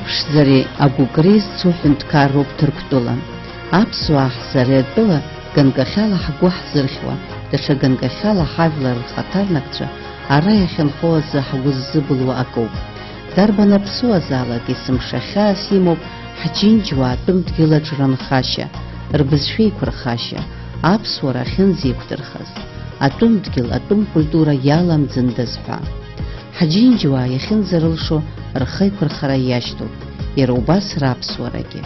аԥшӡареи агәыкреи зцу ҳәынҭқарроуп Ҭырқәтәыла. Аԥсуаа ҳзареи атәыла ганкахьала ҳгәы ҳзырхьуа, даҽа ганкахьала ҳажәлар рхаҭарнакцәа ара иахьынхо азы ҳгәы ззыбылуа акоуп. Дарбан аԥсуазаалак есымша хьаас имоуп ҳџьынџьуаа атәым-дгьылаҿ ранхашьа, рбызшәа еиқәырхашьа, аԥсуара ахьынӡеиқәдырхаз, атәым-дгьыл, атәым-культура иаламӡындаз ҳәа. Ҳџьынџьуаа иахьынӡарылшо рхы еиқәырхара иашьҭоуп, иара убас раԥсуарагьы.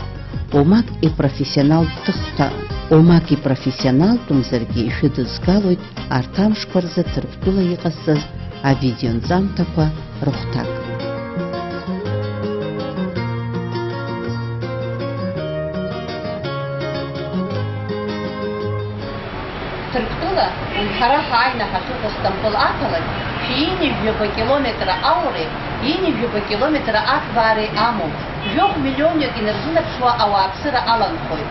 Омак ипрофессионалтәымзаргьы ишәыдызгалоит арҭ амшқәа рзы Ҭырқәтәыла иҟасҵаз авидеонҵамҭақәа рыхәҭак. Ҭырқәтәыла ҳара ҳааины ҳахьыҟоу Стамбул ақалақь шәиинажәҩақәа километра ауреи, иинажәҩақәа километра аҭбаареи амоуп. Жәохә миллионҩык инарзынаԥшуа ауааԥсыра аланхоит.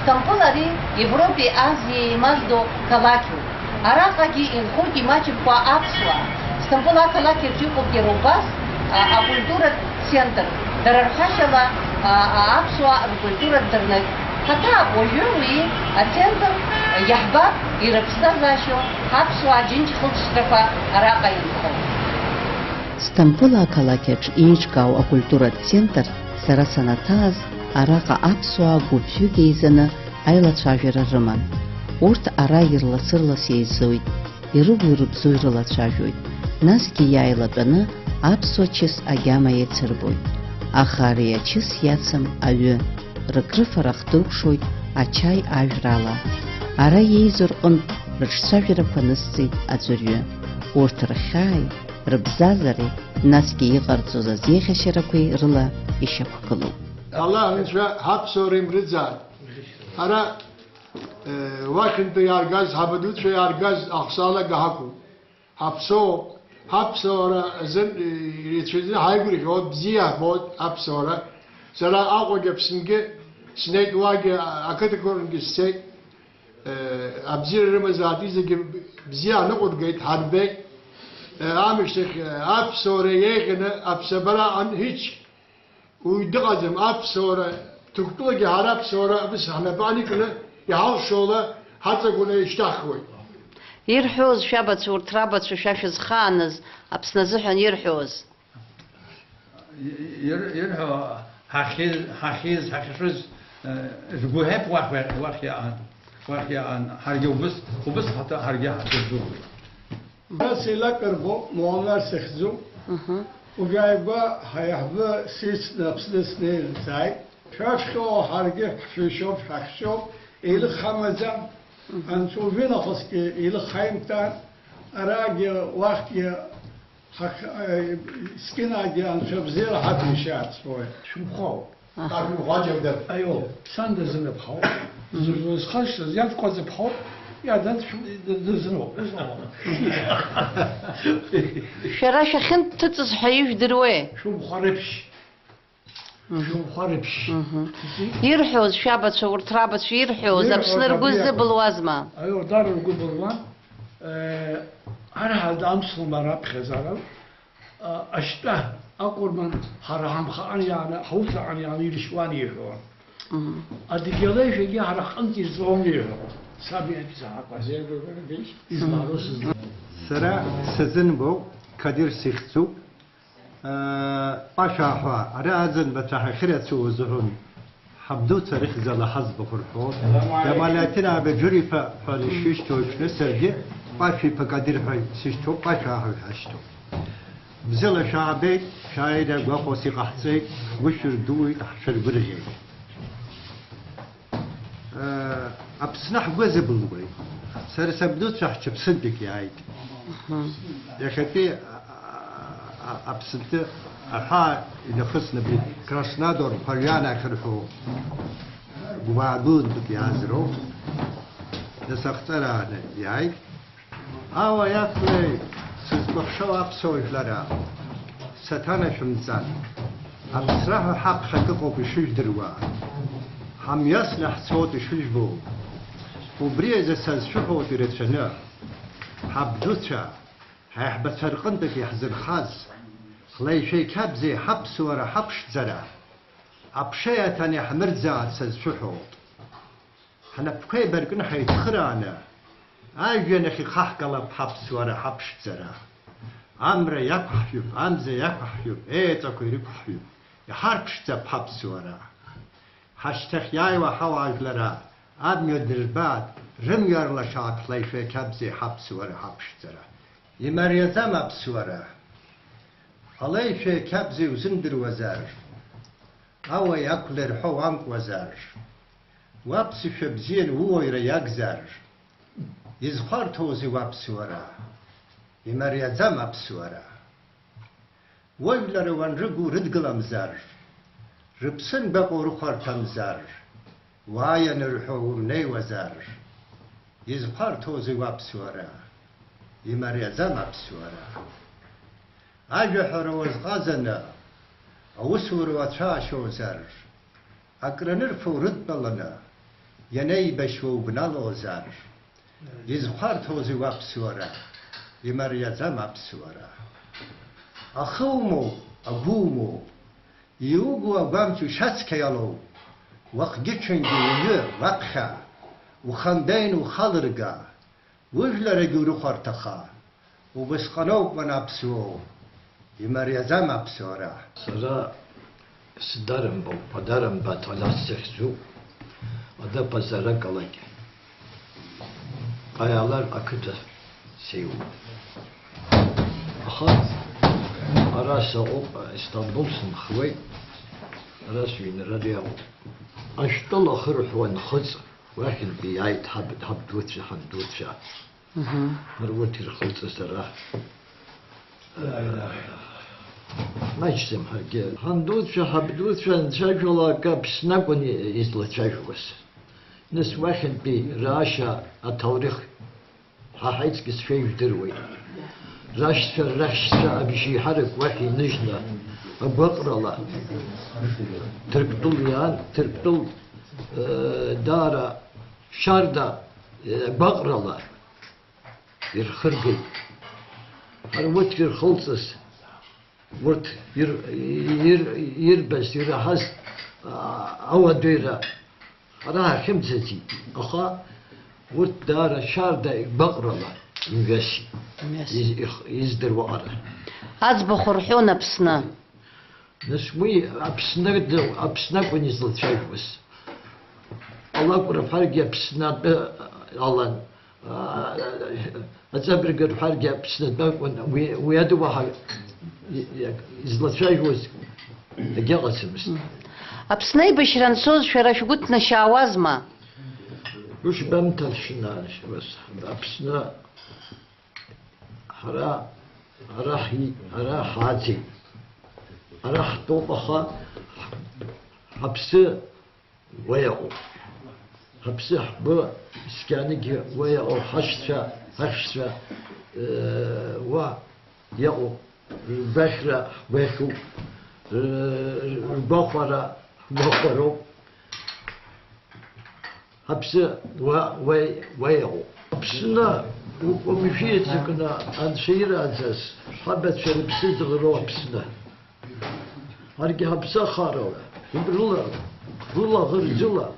Стамбул ари Европеи Азиеи еимаздоу қалақьуп. Араҟагьы инхоит имаҷымкәа аԥсуаа. Стамбул ақалақь аҿы иҟоуп иара убас акультуратә центр. Дара рҳәашьала аԥсуаа ркультуратә дырнагь. Хаҭа уажәы уи ацентр иаҳбап ирыԥсҭазаашьоу ҳаԥсуаа џьынџь-хылҵшьҭрақәа араҟа инхоит. Стамбул ақалақьаҿ еиҿкаау акультуратә центр сара санаҭааз араҟа аԥсуаа гәыԥ-ҩык еизаны аилацәажәара рыман. Урҭ ара ирлас-ырлас еизоит, ирыгәи-рыбзоу ирылацәажәоит. Насгьы иааилатәаны аԥсуа чыс агьама еицырбоит. Аха ари ачыс иацым аҩы, рыкрыфара хҭыркәшоит ачаи ажәрала. Ара еизо рҟынтә рыҿцәажәарақәа нысҵеит аӡәырҩы. Урҭ рхьааи, рыбзазареи, насгьы иҟарҵоз азеиӷьашьарақәеи рыла ишьақәгылоуп. Allah înçve hapsorim rıza. Ara vakinte yargaz habadut ve yargaz aksala gahaku. Hapsora zın içinde hayguri o bziya bod hapsora. Zara akwa gepsinge sinek vage akatı korungi sek abzir ramazati ki bziya ne kodgayt harbek amıştık hapsora yeğine hapsabara an hiç uydukazım hapsora Türk'teki harap sonra biz hanabani kule yahavşola hatta kule iştahkoy. Ирҳәоз шәабацәа урҭ рабацәа шәа шәызхааныз Аԥсны азыҳәан ирҳәоз. Ирҳәо ҳахьиз ҳахьшәыз ргәы ҳәп уахьиаан ҳаргьы убыс ҳаҭа ҳаргьы ҳаҭырзугоит. Села кырбо муамлар сехзу угайба ҳаяҳбы сис напсны снеил цай шашхо ҳаргьы шушоф ҳахшоф эли хамазам Ançovin afski ili khaymtan aragi vaqti skinagi ançobzir hat mishat svoy. Shumkhaw. Tabi wajib der. Ayo, sande zine bhaw. Zuz khash yad qoz bhaw. Yadan zino. Шәара шәахьынҭыҵыз ҳәа ижәдыруеи? Shumkharibsh. Ирҳәоз шәабацәа урҭ рабацәа ирҳәоз Аԥсны ргәы зыбылуазма? Аио, дара ргәы былуан. Ара дамслума раԥхьаӡара ашьтәа акәырман ҳара ҳамхаан иааны ҳауҭаан иааны иршьуан иҳәон. Адыгьалеишәагьы ҳара ҳҟынтә ирҵон иҳәон. Саб иабзаақәаз избарус. Сара сазынбоу Кадир Сихцук Пашаҳва ара азын бацаҳахирацу узҳун ҳабду царих зала ҳазб хурхо ямалатина беҷури фалишишто шнесерги паши пакадир ҳай сишто пашаҳва ҳашто бзела шаабе шаида гвахоси қаҳцей гушур дуи ҳшаргурижи Аԥсны ҳгәазыбылуеит сара сабду цаҳчыԥсындик иааит иахьатәи Аԥсынтәы аҳа инахысны Краснодар Полиана ахьырҳәо гәбаагәындак иаазроуп насахҵарааны иааит ауа иақәлеи сызкәыхшоу аԥсуа жәлара саҭанашәымҵан аԥсра ҳәа ҳаԥхьак ыҟоуп ишыжәдыруа ҳамҩасны ҳцоит ишыжәбо убри азы сазшәыҳәоит ирацәаны ҳабдуцәа ҳаиҳабацәа рҟынтәи иаҳзырхаз خليشي كبزي حبس ورا حبش زرع عبشية يحمر زاد سزحوط حنا بكي برقن حيتخرانا عايجن اخي خحقلا بحبس ورا حبش زرع عمر يقحيب عمزة يقحيب ايه تاكو يقحيب يحربش زب حبس ورا حشتخ ياي وحواج لرا عدم يدرباد رم يرلا شاك خليشي كبزي حبس ورا حبش زرع يمريزم حبس ورا خليشي كبزي وزندر وزار أو يأكل رحو عنك وزار وابس شبزين هو يرياك زار يزخار توزي وابس ورا يمريزم ابس ورا ويبلر وانرقو ردقلم زار ربسن بقو رخار تمزار واين رحو ني وزار يزخار توزي وابس ورا يمريزم ابس ورا أجحر وزغازنا أوسور وتشاشو زر أقرنر فورد بلنا يني بشو بنالو زر يزخار توزي وابسورا يمريزم أبسورا أخومو أبومو يوغو أبامتو شاتكيالو وقجتشن جيو وقخا وخندين وخالرقا وجلرقو رخارتخا وبسقنوك من أبسو يمريزم أبسورا سرا سدارم بو پدرم با talasıkzu ada pazara kalak. Ayalar akıdı seyu. Aha arası o İstanbul'sun xway arası yine radyo. Aştal ahır xwan xız واحد بيعيد حب دوتشا مروتي الخلطة سرا ما يجزم هالجيل هندوتشا حب دوتشا نشاجولا كابس نبني يزلا تشاجوس نس واحد بي راشا التاريخ هايتس كسفيف دروي راشا أبيشي حرك واحد نجنا بقرا لا تركتول دارا شاردا بقرا يرخرقل هر وتر خلصس ورت يربس يرحس أو ديرا راح خمسة أخا ورت دارا شاردا بقرا يمشي يزدر وقرا از بخورحونا بسنا نسوي أبسنا كوني زلتشاي بس الله كره فرق أبسنا الله أتذكر كره فرق أبسنا بكون ويادو واحد زلتشاي بس جالس بس أبسنا بشرن صوز شراش قلت نشاوازما وش بمتلشنا بس أبسنا هرا حاتي راح طوبخا حبس وياو حبس حب سكانك وياو حششة و ياو بشرة ويشو بخرة بخرو حبس وياو حبسنا ومشيت كنا عن شير عزاز حبت شرب سيدغرو حبسنا هرجع بسا خارولا رولا غرزولا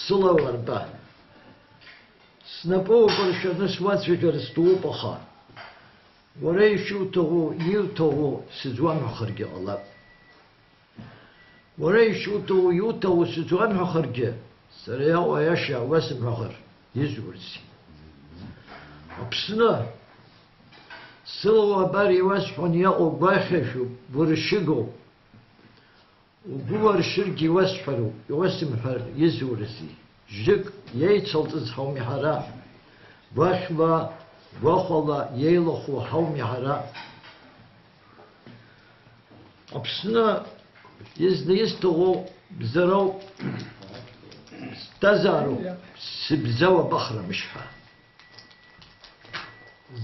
سلا وربا سنبو برشنا سوات فكر استوبخا وري شو تو يوتو سزوان خرجع الله وري شو تو يوتو سزوان خرجع سريع ويشع واسم خر يزورسي أبسنا سلوا باري واسفن ياقو باخشو برشقو وبور شرقي واسفرو يواسم فر يزورسي جك ييتسلطز حومي حرا باشوا وخلا ييلخو حومي حرا أبسنا يزتغو بزرو تزارو سبزوا بخرة مشفا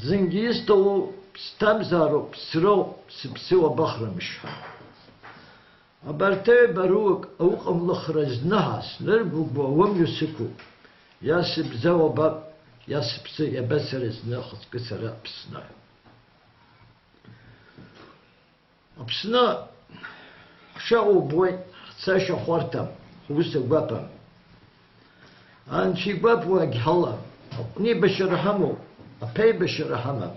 زنجيستو ستمزارو بسرو سبسوا بخرة مشفا أبرتي بروك أوقم لخرج نهاس نربوك بوهم يسكو يا سبزوا باب يا سبسي يا بسرز ناخذ كسرة بسنا Apsına şağı boy saşa xortam. Hubusta guapam. Ançi guap wa ghala. Ni beşrahamu. Apey beşrahama.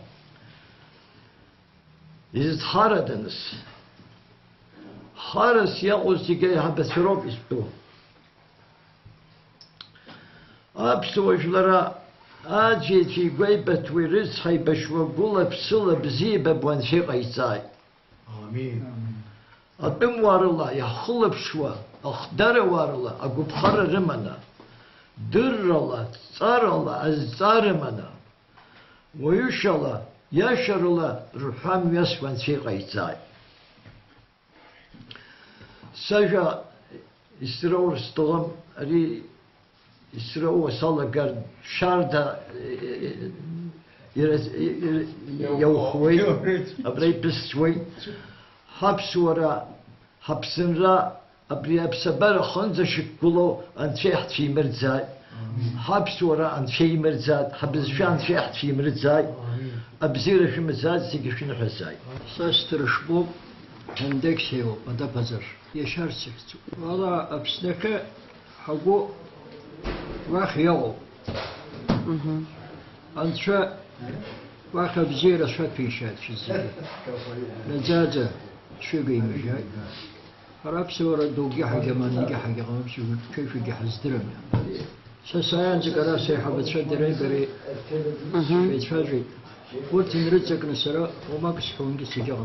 İz haradınız. Haras ya uzdige habesrop istu. Apsojlara aceci guaybet veriz hay beşvagula psila bzibe buan şey qaysay. Amin. Adım varıla ya xılıp şua. Akhdara varıla agub khara rimana. Dırrala, tsarala, azzarımana. Vayuşala, yaşarala, ruham yasvan şey qaysay. Saja İsrail stogam ari İsrail salagar şarda yavxoy abray pisvoy hapsura hapsınra abri hapsabar khanza şikulo an şeyh fi mirzay hapsura an şey mirzat habzşan şeyh fi mirzay abzira fi mirzat sigişin hasay Sastırışbu hendek seyo ada pazar yaşar çıktı. Valla apsneke hagu vah yago. Ança vah abzira şat pişat çizdi. Nezaca şu giymişay. Harap sonra dogi hageman nige hageman şu keyfi gehazdirim. Sasayan zikara seyhabet şadire beri betfajri. Vurti niritsek nesara omak şpongi sigam.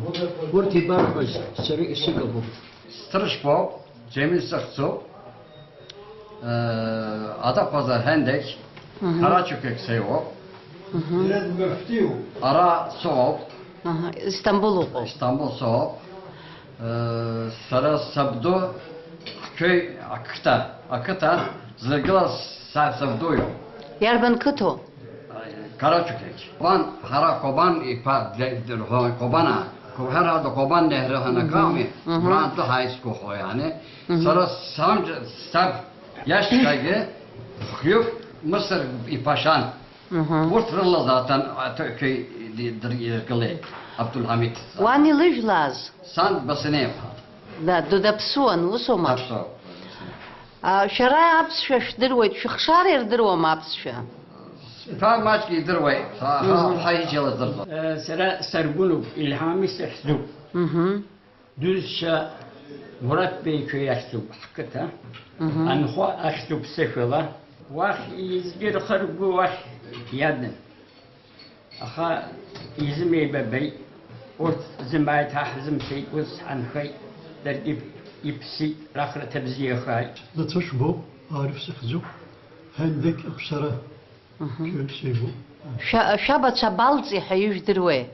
Vurti barqaz seri sigabo. Strışbo, Cemil Sıkçı, Adapazarı Hendek, Karaçökek Seyo, Ara Soğuk, İstanbul Soğuk, Sara Sabdo, Köy Akıta, Zırgıla Sabdoyu. Yarban Kutu. Karaçökek. Hara Koban ipa Kobana. Herhalde Koban Nehri hanakami. Buranto high school yani. Sonra sab yaş kaygı Hüyuf Mısır ipaşan. Vurtırla zaten köy dirgılı Abdülhamit. Vani lıjlaz. San basını Da dudapsuan usoma. Tapso. Şara apsşa şdirwet şıxşar erdirwam apsşa. Tam maç gidirway. Hay jaladır. Sera Sergulub ilhami sehzub. Düzşa Murat Bey köy yaxsub hakata. Anxu axsub sefela. Vah izgir xargu vah yadın. Aha izmi bebey. Ort zimayet hahzim şey uz anxay derdip ipsi rakhra tebziye khay. Natışbu Arif Sıkıcık hendek apsara köy seyo. Şabat şabalzi hayüjdirwe.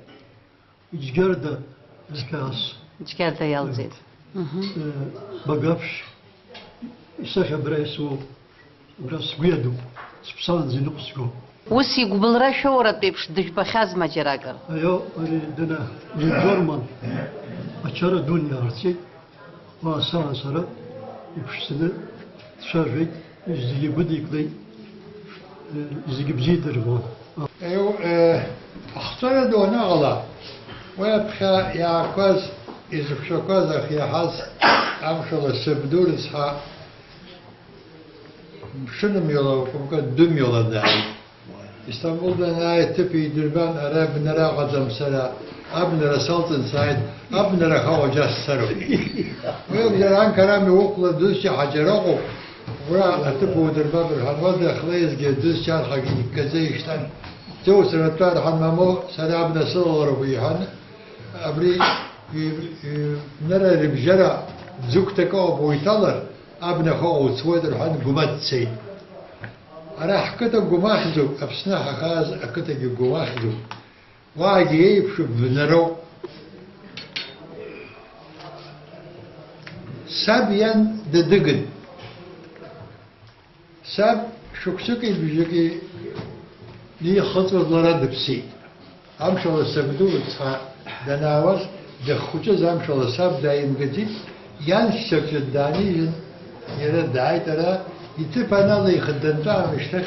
İzgarda zkas Çıkarda yalzid. bagapş İsa Braysu Bras Guiadu Spsan Zinuxgo. Usi gubulra şorat bepş dışbaxaz maceragar. Ayo ari dana Zorman açara dünya artsi ve sonra İpşsini şarjet izdiği gudikli izdiği bzidir bu. Eyo ahtara da ona ala. Ve pha ya kaz izukşokaz ya haz amşola sebduruz ha. Şunum yola okumak düm yola da. İstanbul'da nihayet tepi dirban Arap nere kadam sara abnere Sultan Said abnere havaca saru. Ve bir Ankara mı okula düzce hacera ok. Ve tepi dirban bir halvada xlayız ge düzce hakiki kaze işten. Çoğu sanatlar hanmamo sara abne sallallahu bihan. Abri nere ribjera zukteka boytalar abne xo sweder han gumat sey. أنا حكيت الجماخزو أبسنا حكاز أكيد الجماخزو واجي يبشوف بنرو سابيان ددقن ساب شكسكي بيجي لي خطوة ضرر بسي أمشي على السبدو تصحى دناوز دخوجة أمشي على ساب دايم قديم يانش سكت داني يرد داعي ترى يتبانا لي خدمتها مشتخ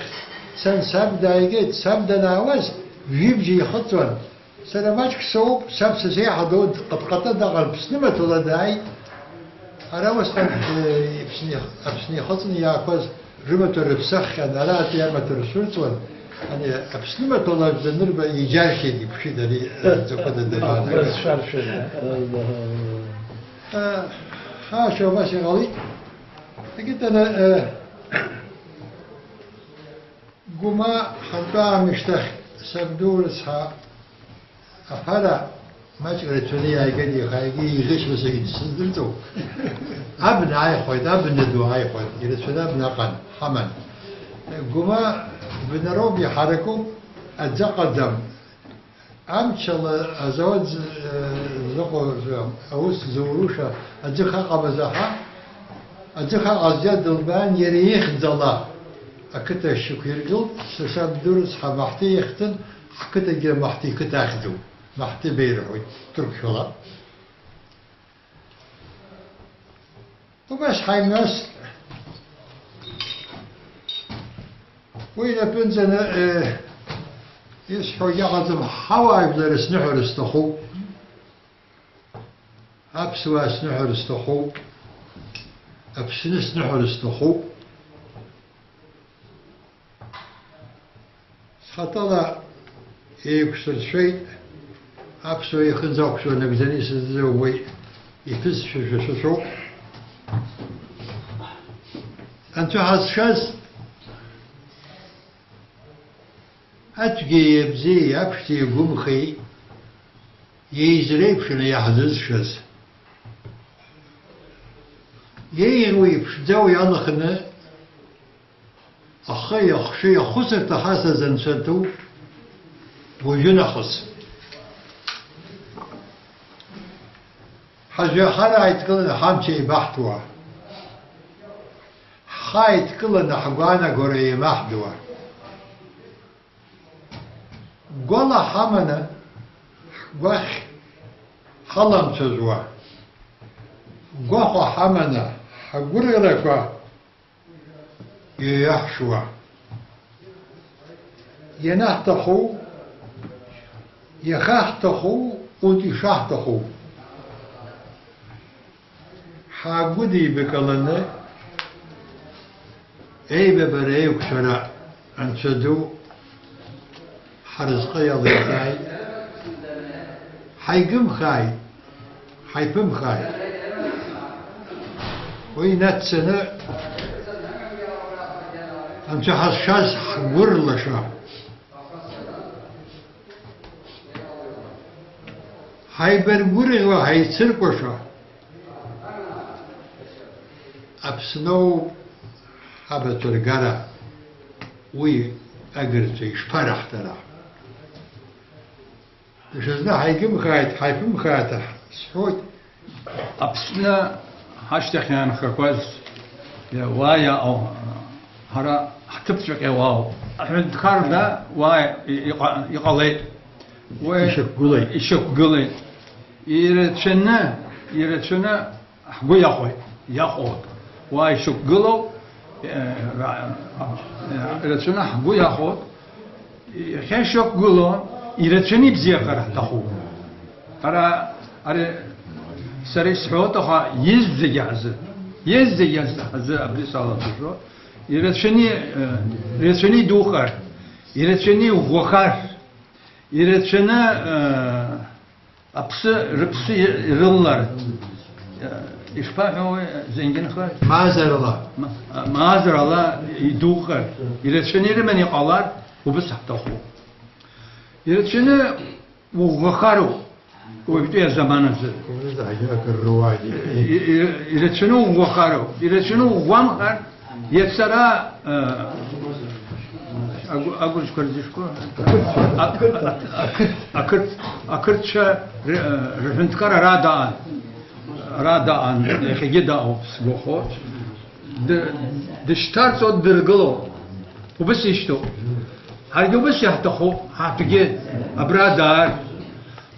سن سب دايجت سب دناوز جيب جي خطوان سلاماتك صوب سبس زي حدود قد قطع دغل بسنمة ولا داي أنا وستن أبسني خصني يأخذ رمة الرفسخ أنا لا تيامة الرسول يعني أبسنمة ولا بنربى إيجار شيء بشي دلي زقد الدفاع ها شو ماشي غالي قلت أنا قما حنطا مشتخ سبدور سها أفرا ما تقدر تقولي هاي قدي خايجي غش بس يصدرتو أبن عاي خويت أبن دو عاي خويت يرسل أبن قن حمن قما بنروبي حركو أتقدم أمشل أزود زقو أوس زوروشة أتخا قبزها أتخا أزياد البان يريخ دلا أكتر الشكر قل سشاب درس حمحتي يختن حكتر جل محتي كتاخدو محتي بيرحوي ترك شلا وبس حي ناس وإذا بنزنا يسحو يعظم حوايب درس نحر استخو أبسوا سنحر استخو أبسنس نحر استخو خطلا يكسر شيء أبسوا يخنزوك شو نبزني سزوي يفز شو أنتو هالشاز أتجي يبزي أبشتي قمخي يزريب شنو يحزز شاز يروي بشداوي أنخنا أخي أخشي خسر تحاسة زنسنتو وجنخص حاجة خلا يتكلم حامشي بحتوا خايت كلنا حقانا قرية محدوا قولا حمنا قوخ خلم تزوا قوخ حمنا حقوري ركوا يحشوا ينحتخو يخاحتخو وتشاحتخو حاقودي بكلنا اي ببريوك شرع انشدو حرزقي ضيقاي حيقم خاي حيفم خاي وينات سنة انت حشاش حقور لشا حيبرقوري وحيتسرقوشا أبسنو هبت القرى وي أقرتي شفرح ترى شزنا حيقم خايت حيفم خايته سحوت أبسنا هاشتخ يعني خكوز يا وايا أو هرا حتبتشك يا واو أحمد كاردا واي يقلي يشك قلي يرتشنا حقو ياخوي واي شك قلو يرتشنا حقو ياخوي خشك قلو يرتشني بزيقر تخو أرى سري سحوتها يزجعز هذا أبدي صلاة الجو يرتشني دوخر يرتشني وخر يرتشنا أبس ربس يرلر إشباعه زنجين خير معذر الله يدوخر يرتشني لمن يقالر وبس حتى خو يرتشنا وخرو ويبتدي زمان زل يرتشنو وخرو يرتشنو وامخر يتسرى أقول شكر ديشكو أكرت شا رفنتكار رادان خجدا أو سبوخوت دشتارت أو درجلو وبس يشتو هرجو بس يحتخو هتجي أبرادار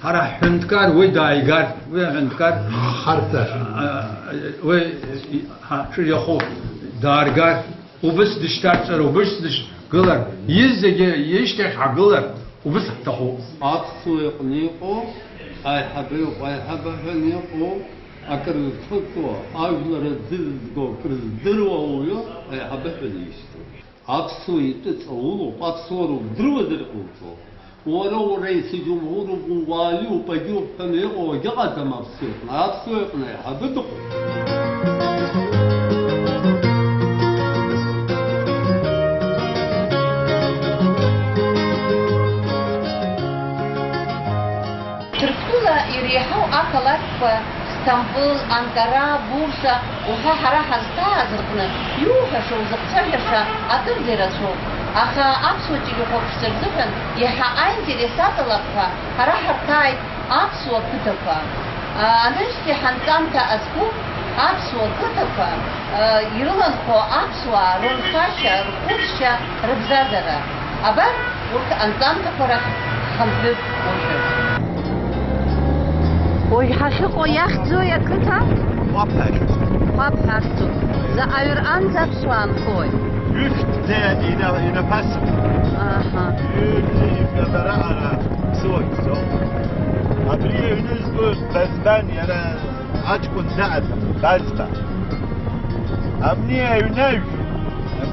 هرا حنتكار ويدايجار وحنتكار حرتة شو يخو دارجار وبس دشتارت وبس قلر يزج يشتخ عقلر وبس تخو أقصى قنيقو أي حبيب أي حبيب قنيقو أكر فكوا أجلر الدلو كردلو أويو أي حبيب قنيستو أقصى تتصولو أقصى درو درقوتو ولو رئيس جمهور بوالي وبجوب قنيقو جقد مبسوط أقصى قنيق حبيب يريحوا أكلات في اسطنبول، أنقرة، بورصة، وها حرا حزتا أزرقنا يوها شو زقتشا أتنزل شو أخا أبسو تيجي خوف سرزفن يها أين تريسات لقفا حرا حرتاي أبسو كتفا أنشتي حنتانتا أسكو أبسو كتفا يرلن خو أبسو رونخاشا رخوشا ربزادرا أبر ورك أنتانتا فرح خمسة وشر ويحشقوا ياخذوا يا كتا ما بحثوا ذا أير أنزب سوان كوي يشت زي إلى بس يجي برا سوي سو أبري ينزل بزبان يلا أجكون زعل بزبان أبني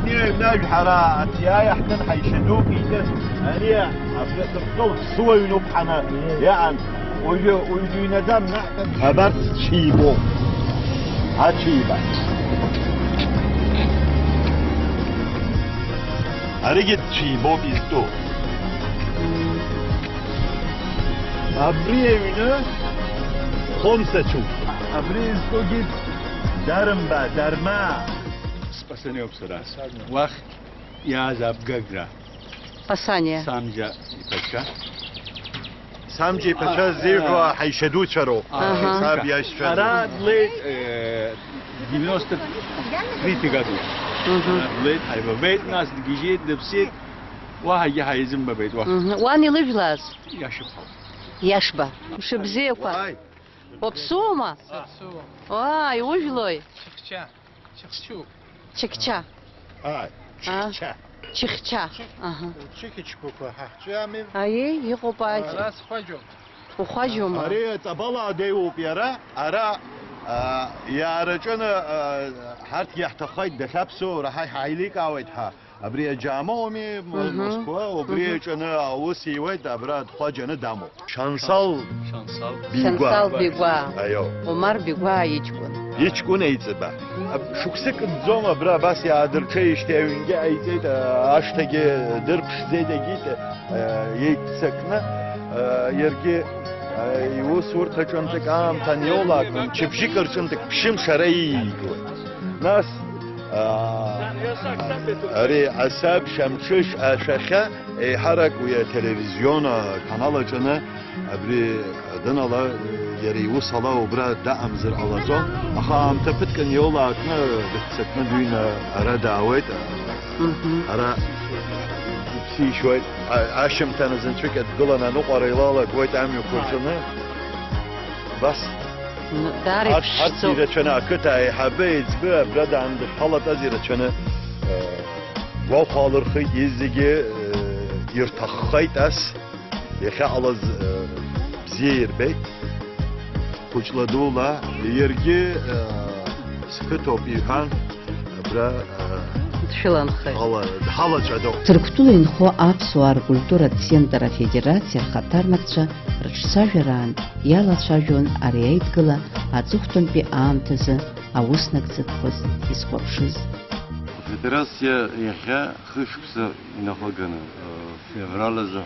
يناج حرا أتيا يحتن حيشدوك إذا أنا أبري تفضل سوي نبحنا يعني ويجي ندم نعتم خبرت شيبو هاتشيبا أريد شيبو بيستو أبريونه خمسة شو أبريستو جيت درمبا درما Спасение обсурас. Вах я забгагра. Спасание. Самжа пачка. سامجي باشا زيرو حيشدو شرو صار يشتغل أنا ليت 93 году. ليت هاي بيت ناس جيت لبسيت واحد يحيزم ببيت واحد. واني لجلاز. يشبه. يشبه. مش بزيوكا. وبسوما. واي وجلوي. شخشوك. Чикча. чикча. Чикча. Ага. Чикичку хахчами. Ай, يقباي. Раз хважу. وخواجوما. أري تبلا ديو بيرا أرا يا رجنا هات يحتخيد دخبسو راح يحيليك أويدها أبري جامومي موسكوا وبري جنا أوسي ويد أبراد خواجنا دامو شانسال بيغوا أيوه عمر بيغوا يجكون يتبع شوكسك الزوم أبرا بس يا دركي يشتاوينجا أيزيد أشتاجي دربش زيدا جيت يتسكنا يرجي يوسور تجنتك عام تانيولاكم تشبشي كرشنتك بشم شرعي ناس أري عصاب شمشش أشخة حرك ويا تلفزيون قناة جنا أبري دنالا يري وصلا وبرا دعم زر على زون أخام تفتكن يولاكنا بتسكن دوينا أرا دعوت أرا في شوي عشم تنزل شوية قلنا نقرأ يلالا قويت عمي وكرشنا بس داري أزيرة شنا كتا حبيت بقى برد عند الحالة أزيرة شنا وخالر خيط يزيجي يرتخيط أس يخي على زير بيت كوشلا دولا يرجي سكتو بيهان برا Тырктулин хо Апсуар культура центра федерация хатарнакча рчсажеран ялачажон ариайткала ацухтунпи аамтазы ауснакцыпхыз исхопшыз. Федерация яха хышпса инахагана февралаза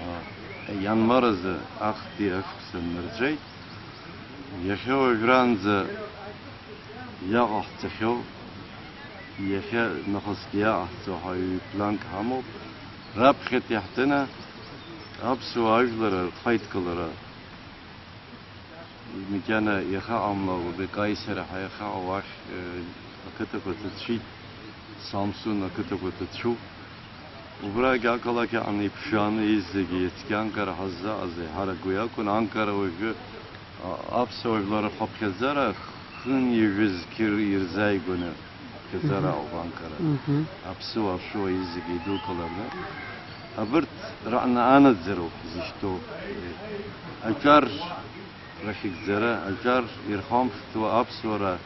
январаза ахти ахпса мерджей яха гранза яахтсахё يخي نخستيا صحاي بلانك همو راب خت يحتنا أبسو أجلر خيط كلرا مكانا يخا عملا وبقايسر حيخا عواش أكتب تتشي سامسون أكتب تتشو وبرا قاكلا كأني بشان إزدقي يتكان كار حزا أزي حرقويا كون أنكرا ويجو أبسو أجلر خب خزارا خن يجز كير يرزاي قنا كزارا أو بانكرا أبسو أشوا يزقي دوكلرنا أبرت رأنا أنا تزرو زيشتو أجار رشيك زرا أجار يرخام شتو أبسورة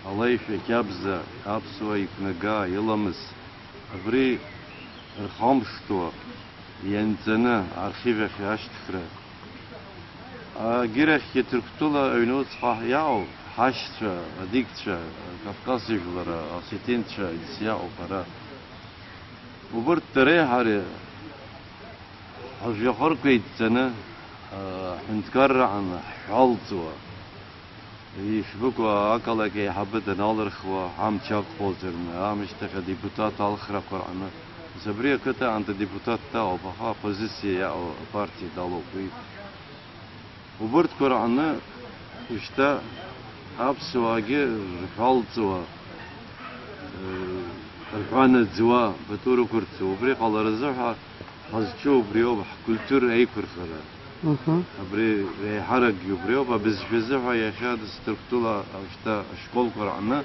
الله يفك يبزا أبسوا يكنجا يلمس أبري رخام شتو ينزنا أرخيف في أشتخرة جرح يتركتولا أينوس فهياو حشتشا أديكتشا كافكاسيجلرا أسيتينتشا إنسياو برا وبرت تري هاري حجي خرقيت سنة حنتكرر عن حالتوا يشبكوا أكلك يحبت نالرخوا عم تشاق فوزرنا عم يشتغل ديبوتات الخرا قرآن زبرية كتا عند ديبوتات تاعو بخا بوزيسيا أو بارتي دالو بي وبرت قرآن وشتا أبسواجي حالتوا الفن زوا بتورو كرتو وبري قال رزوها حزتشو بريو كولتور أي كرفرة بري حرق يبريو بزوها يا شاد استركتولا أشتا شكول قرآن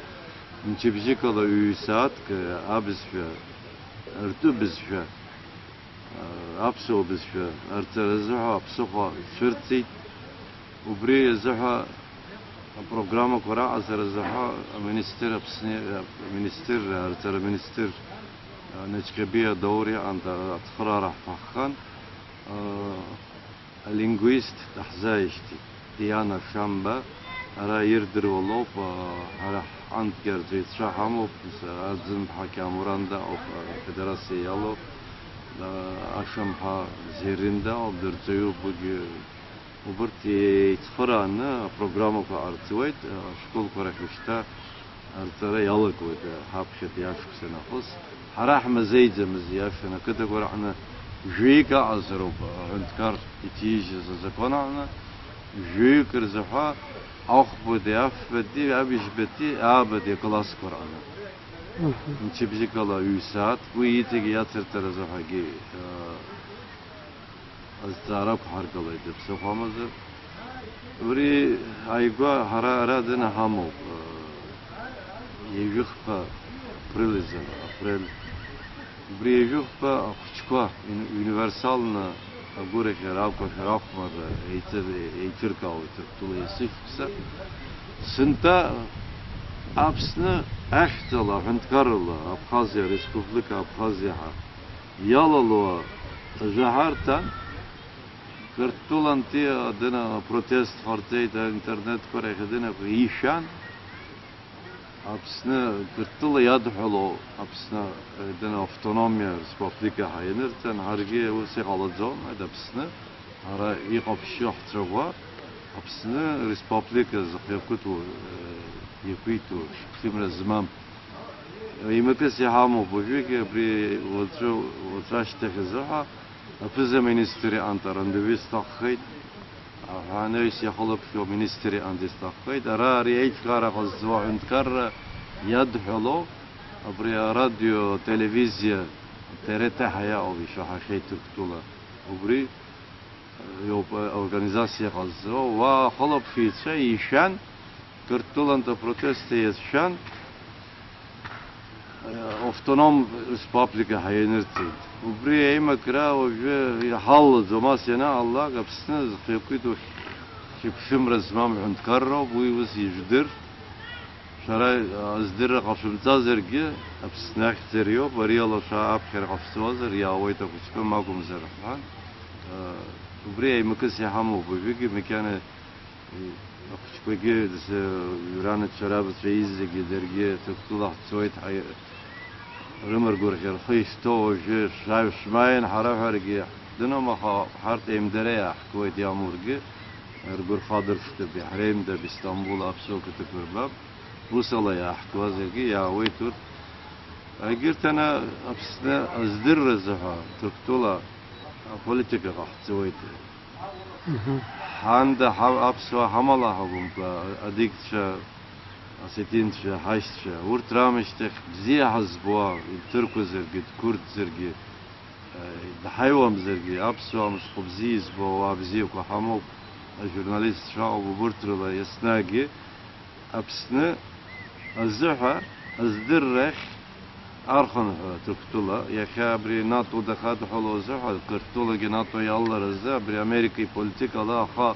من تبجيكا لا يسات كأبز فيها أرتو بز فيها أبسو بز فيها أرترزوها أبسوها شرطي وبري زوها برنامج قراءة زرزها منستر بسني منستر أرتر منستر نجكبية دوري عند أطفال فخان اللينغويست تحزايشتي ديانا شامبا أرا يردر والله أرا عند كرجيت شحمو أرزم حكي أموراندا أو فدراسي يالو أشم ها زيرندا أو درجيو بوجي وبرتي تفرعنا برنامج أرتويت شكل كوركشتا أرترى يالك وده حبشة ياشك سنة خص حراح مزيد مزيافنا كده قرعنا جيكا عزروب عندكار يتيج زكونا جيكر زحا أخ بدي أف بدي أبيش بدي أبدي كلاس قرعنا نشي بجيكلا يسات ويتيجي ياتر ترزحا جي أزدارك حركة يدب سوفامزه وري أيقا هرا أرادنا همو يجوخبا بريلزا أبريل وري يجوخبا أخشكوا يونيفرسالنا أقولك راوكا راوكمر يتركا ويتركتولا يسيفكسا سنتا أبسنا أحتلا هندكارلا أبخازيا ريسبوبليكا أبخازيا يالالوا جهارتا كرتولانتي دنا بروتست فارتي دا انترنت كوريخ دنا بيشان أبسنا كرتولا يدحلو أبسنا دنا أوتونوميا ريسبوبليكا هاينرتن هرجي وسيق على زون هذا أبسنا هرا يقف شيخ تروا أبسنا ريسبوبليكا زخيكتو يكويتو شكتيم الزمان يمكن يحامو بوجيك بري وتراش تخزوها أفزع منستري أنتران دويس تخيد هانيس يخلق في منستري أنديس تخيد أرا ريت كارا خزوا عندكار يدحلو أبري راديو تلفزيون تريتا حياة أو بيشوها شيء تكتولا أبري يوب أورغانيزاسيا خزوا وخلق في شيء يشان كرتولان تبروتست يشان أوتونوم ريسبوبليكا هاينرتي وبري أيما كرا وجه حال زماس ينا الله قبسنا زخيقيتو شبشم رزمام عند كرة بوي وس يجدر شراي أزدر قفشم تازرجي أبسنا خزريو بري الله شاء أبخير قفشوازر يا ويتا كشكم ماكم زرفان وبري أيما كسي حمو بيجي مكانه أخشكوجي دس يرانة شراب تريزجي درجي تقطع تسويت حي رمر قرشر خيش توج شايف شماين حرف هرجي دنا ما حرت إمدريا حكويت يا مرجي رجور خادر في بحريم ده بإسطنبول أبسوك تكرباب وصل يا حكوازرجي يا ويتور أجرت أنا أبسنا أزدر الزها تقطع بوليتيكا راح تسويت هاندا أبسوا حملا هبوم أديكتشا أسيتينتشا هايشتشا ورترامشتخ بزي حزبوا التركو زرقي كرد زرقي دحيوام زرقي أبسوا مش قبزي زبوا وابزي وكحموك الجورناليست شعب وبرترلا يسناقي أبسنا الزحة أزدرخ أرخن تقتله يا خابري ناتو دخات حلوزه قرتله جناتو يالله رزا بري أمريكي بوليتيكا لا خا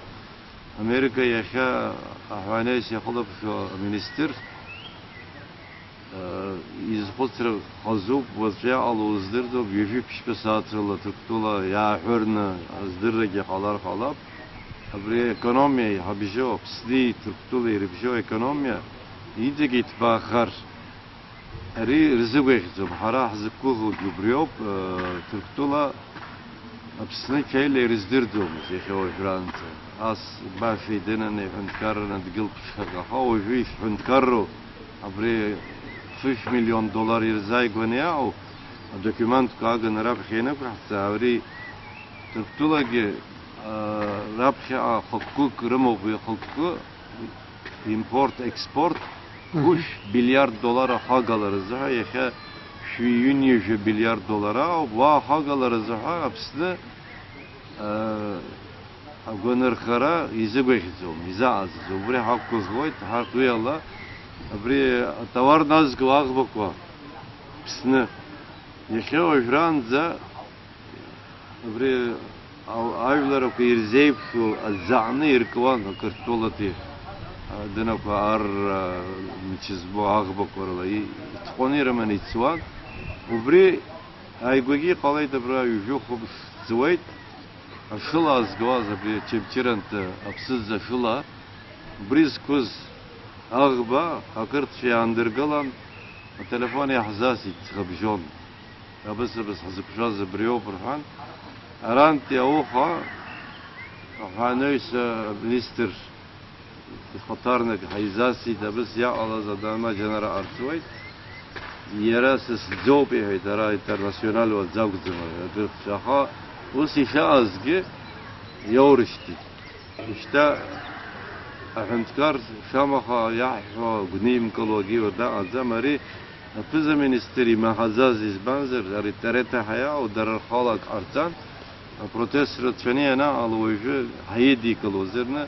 أمريكا يا خا أحوانيس يخلف مينستر يزخطر خزوب وزجاء على وزدرده بيجيب بساتر الله تقتله يا حرنا أزدرج خلار خلاب بري إقتصادية حبيجو بسدي تقتله يربجو إقتصادية يدقيت باخر أري رزقه زب حراح زكوه جبريوب تركتولا أبسني كيل رزدردوم زي خوي فرانت أس بافي دنا نفنكرنا تقلب شقة هو في فنكرو أبري 5 مليون دولار يرزاي غنياو الدوكيمنت كاغا نراب خينا حتى أوري تركتولا جي رابخ حقوق رمو بحقوق import export kuş milyar dolara hagaları zaha yeka şu yünyüce milyar dolara va hagaları zaha hepsini gönür khara izi bekizom iza aziz bre hakkı zoyt hakkı yalla bre tovar naz gvag bakwa hepsini yeka ojranza bre ayvlara kıyrzeyf şu azani irkvan kırtolati دنا كار متشزبو عقبة كورلاي تقوني رمن يتسوان وبري أيقوجي قالي دبرا يجوخ زويت شلا أزجواز بري تبتيرنت أبسز شلا بريز كوز عقبة أكرت في أندرجلان تلفوني حساسي تخبجون بس حزب جاز بريو برهان أرانت يوخا هانيس مينستر خطرنا حيزاسي ده بس يا الله زدما جنرا أرتويت يراسس جوبي هاي ترى انترناسيونال والزوج زمان بخشها وسي شازجي يورشتي إشتا أهنتكار شامخا يحفا غنيم كلوجي ودا أزمري بزا مينستري ما حزازيز بنزر داري تريتا حياة ودار الخالق أرتان بروتست رتفنينا على وجه هيدي كلوزرنا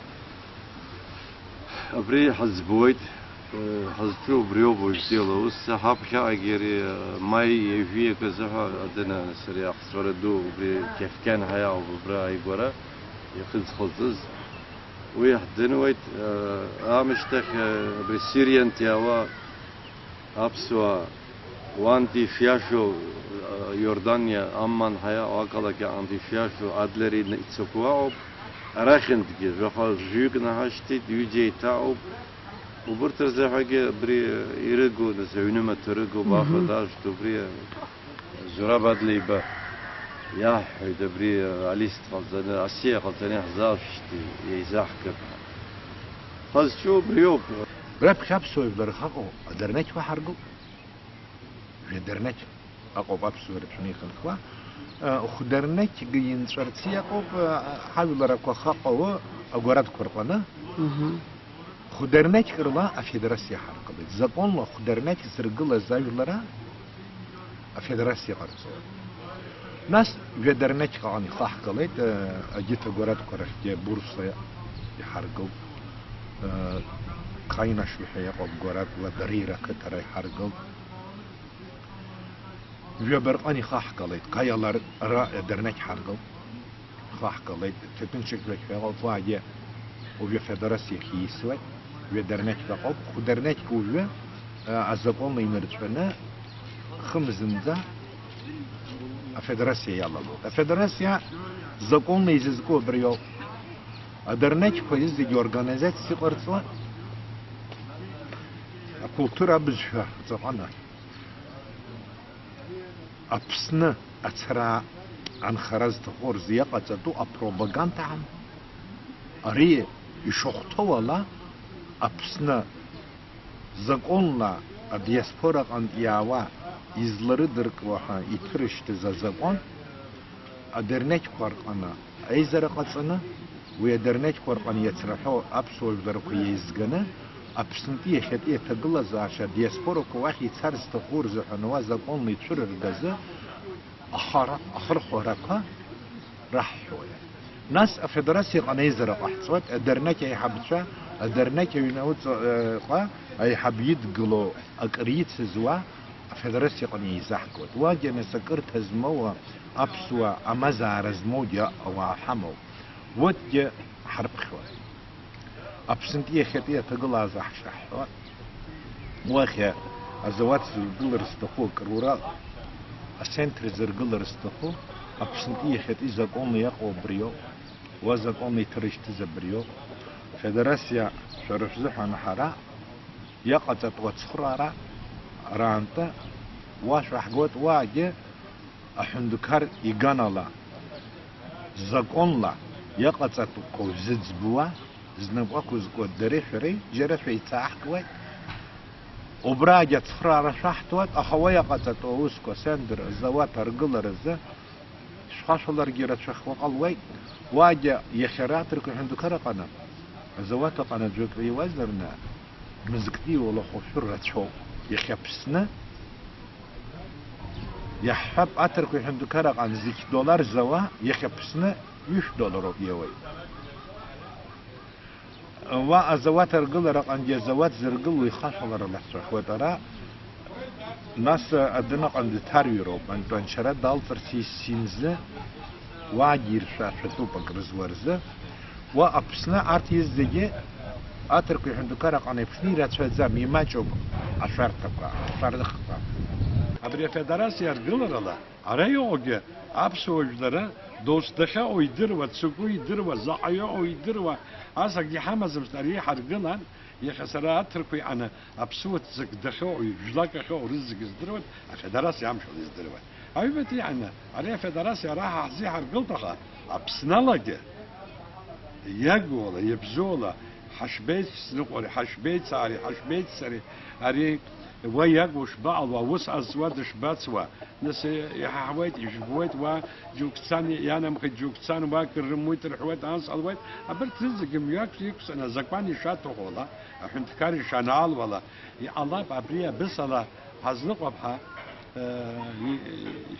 أبري حزبويت حزبو بريو بوجديلو السحاب كأجري ماي يفيه كزها عندنا سريع خسارة دو بري كيف كان حياة وبرا يقرا يخلص خلص ويحدنا ويت عامشتك بري سيريان تياوا أبسوا وانتي فياشو يوردانيا أمان حياة وأكلا كأنتي فياشو أدلري نتسقوا أراخند جي رخاز جيك نهاشتي ديجي تاوب وبرتر زي حاجة بري يرجو نسوينما ترجو باخداش تبري زرابات ليبا يا حيد بري عليست خلصنا أسيا خلصنا حزاشتي يزحكب خلص شو بريوب براب خاب سوي برخاقو درناك وحرقو درناك أقو باب سوي ربشني خلقوا خدرناك جين شرطية قب حاول ركوا خاقوا أقرأت كرقنا خدرناك كرلا أفيدراسية حرقة زبون الله خدرناك سرقلا زايلرا أفيدراسية قرص ناس فيدرناك قاني خاح قلت أجيت أقرأت كرفتي بورصة يحرقوا كاينة شوية قب قرأت ودريرة كتر يحرقوا ويبرقاني خاح قليت قايلار را درناك حرقو خاح قليت تتنشك لك فيها فاجة وفي فدراسية كيسوات وفي درناك فقط ودرناك وفي عزبون ما يمرجفنا خمزنزا فدراسية يلا فدراسية زقون ما يززقو بريو درناك فايز دي organizacji قرصوا كولتورا بزفها زقانا أبسنا أترى عن خرز تخور زيقة تدو أبروباغاندا عن أري يشوختو ولا أبسنا زقونلا الدياسبورا عن ياوا يزلري درك وها يترشت زقون أدرناك فرقنا أي زرقتنا ويدرناك فرقنا يترحو أبسول درك يزغنا أبسنتي خديه تقلز عشان دياسبورا كواحد ترز تخور زحنوا زقون يتشرر جزا آخر خورقها راح شوية ناس فدراسية قنيزة راح تصوت أدرناك أي حبشة أدرناك ينوت قا أي حبيد قلو أقريت سزوا فدراسي قني زحكوت واجي نسكرت هزموا أبسوا أمازا رزموديا أو حمو وجه حرب خوات أبسنتيه خطية تقول زح شحوات واخي الزوات زرقل رستخو كرورا السنتر زرقل رستخو أبسنتيه خطية زقوم يقو بريو وزقوم يترش تزبريو فدراسيا شرف زحان حرا يقعد وتصخرارا رانتا واش وحقوت واجه أحندكار يغانالا زقونلا يقعد تقو زدزبوا زنبقو زقو دريفري جرفي تاحكوي وبراجة تصخرارا شحتوات أخويا قد تقوسكو سندر زوات رقل رزا شخاشولار جيرت شخوق الوي واجه يخيرات ركو حندكار قنا زوات قنا جوكري وزرنا مزكتي ولا خفرة شو يخبسنا يحب أترك يحندو كرق عن $6 زوا يخبسنا $1 يوي وأزوات رجل رق عن زوات زرجل ويخاف على الأسرح وترى ناس أدنى عند تاريرو عند بنشرة دالتر سينزة واجير شاشتو بقرز ورزة وأبسنا أرتيز زجي أترك يحندو كرق عن فنيرة شذا ميماجو أشارتبقى أشارتبقى أبري فدراسية رجلنا أريوجة أبسوجدرا دوستخا ويدروا تسوقوا يدروا زعيا ويدروا أسق دي حمز مستريح رجلنا يخسر أتركوا أنا أبسوت زك دخا ويجلاك خا ورزق يدروا فدراسية عم شو يدروا أيبتي أنا أري فدراسية راح أحزيها رجلتها أبسنالجة يجولا يبزولا حشبيت سنقول حشبيت ساري حشبيت ساري أري وياقوش بعض ووسع الزواد شباتسوا ناس يحويت يجبويت وجوكسان يعني مخ جوكسان واكر رمويت الحويت انس الويت ابرت رزق مياك يكس انا زقباني شاتو ولا حنت كاري شانال ولا يا الله بابريا بسلا حزنق وبها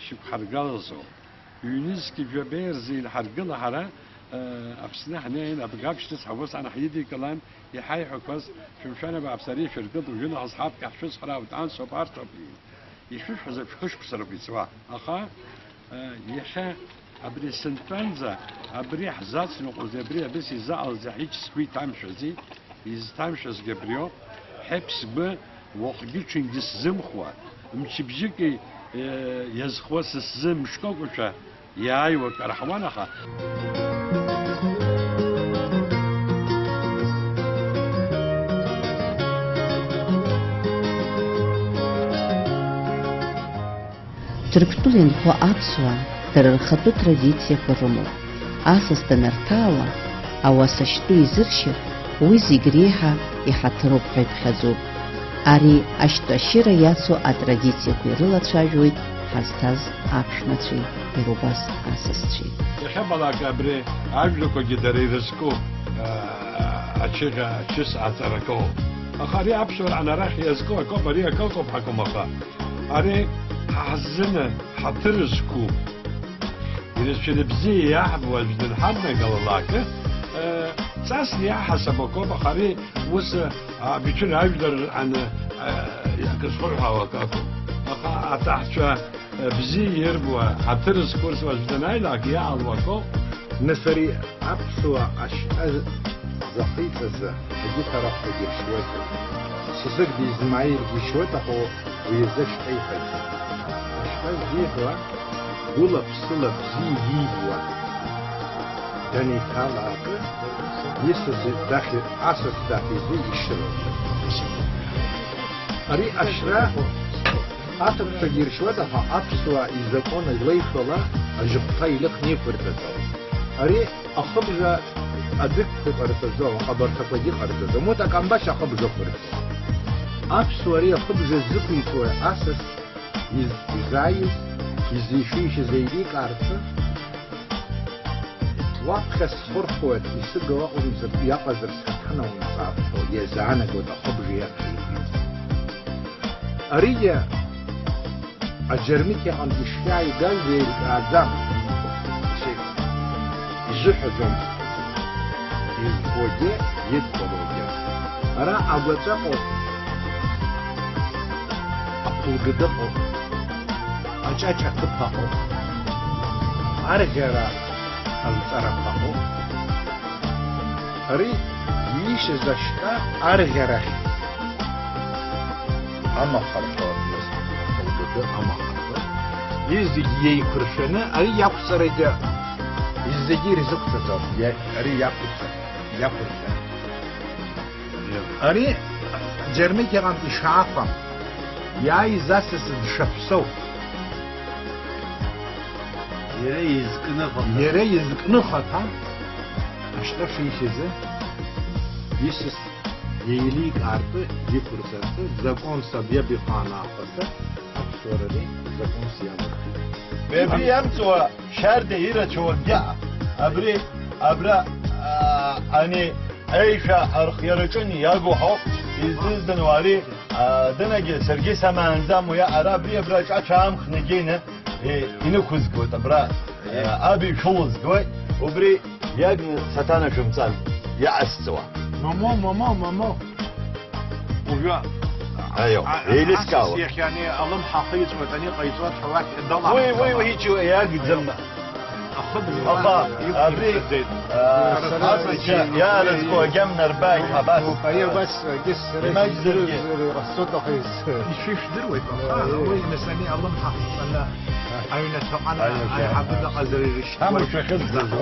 شو حرقالزو يونسكي جبير زي الحرقل حرا أبسنا حنين أبغابش تسحبوس أنا حيدي كلام يحيي حكوس شمشانة بأبصري في القط وجونا أصحاب كحشوس خلا وتعان سوبر طبي يشوف حزب خش بسرب يسوا أخا يخا أبري سنترانزا أبري حزات نقول زبري بس يزعل زحيج سكوي تامشزي يزتامشز جبريو حبس ب وقجيشين جس زمخوا مش بيجي يزخوس الزم مشكوكوشا ياي وكرحوانا خا Търктулин хо апсуа, търхату традиция форуму. Асас тенартала, ауасашту изыршир, уизи греха и хатруп хайпхазуб. Ари ашташира яцу а традиция хуирыла чажуит, хастаз апшмачи и рубас асасчи. يخبلا كبري عجلكو جدري رزقو أشيغا شس أتركو أخاري أبشر أنا راح يزقو أكو بريا كوكو بحكو مخا أري حزنا حترزقو يرزقو بزي يحب وجدن حدنا قال الله ساسني حسبكو بخاري وس بيشون أجدر أنا كسرها وكاكو أخا أتحت بزي يربوا حترز كورس وجدناي لك يا الوكو نسري أبسوا زقيفة دي طرف دي شوية سوزك دي زمايل دي شوية هو ويزش أي حاجة أشخاص دي هو ولا بسلا بزي يبوا داني كالاك يسوز داخل أساس داخل زي يشرب أري أشرا أتم تغيير شوية فأبسوا إذا كنا ليفلا أجبتاي لك نيفرتزو أري أخبز أدك فرتزو خبر تقدي فرتزو موتا كان باش أخبز فرتزو أبسوا أري أخبز زقي كوي أساس إزايز إزيشيش زيدي كارتة وقت خرخوت يسقوا ونزب يقزر سكحنا ونصابتو يزعنا قد أخبز يقشي أري أجرميك عن إشياء قال زي الأعزام زحزم يزبوجي يدخلوجي أرى أبوتاقو القدقو أجاج أتبقو أرجرا الطرفقو أري يش زشكا أرجرا أما خلقو القدق أما خلقو يزيجي كرشنا أري يابسرجا يزيجي رزق تزور أري يابسر أري جرمي كان إشعافا ياي زاسس دشفسو يري يزقنو خطا أشتا في شيء يسس يليك عرض يفرصت زكون سبيا بقانا فسا أبصورني زكون سيانا ببري أمسوا شرد هيرة شوجع أبرا أني عيشة أرخيرتني ياجوها إزدن واري دنجي سرجي سمانزام ويا عربي براج أشام خنجينا إنه كوزقو تبرا أبي شوز قوي وبري يجن ستانا شمسان يا أستوى ماما ويا أيوه إيلس كاو يعني اللهم حقيقة وثاني قيتوات حواك الضلع وي هيجي يا قدام الله أبري يا رزقو جمنا رباي حباس هي بس جسر ما يجزر الصوت خيس يشوف دروي وي مساني اللهم حقيقة أين تقنا أي حبذا قدر الرشد هم شخص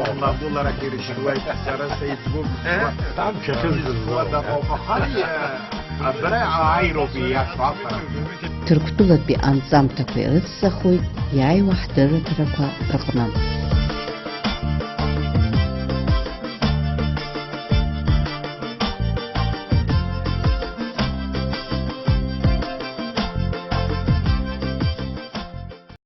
والله عبد الله ركير الشدوي تحت رأسي تبوب هم شخص وده خلي أبرع عيرو بيا شعفر تركتولت بأنظام تكويرت سخوي ياي وحدر تركوا رقنام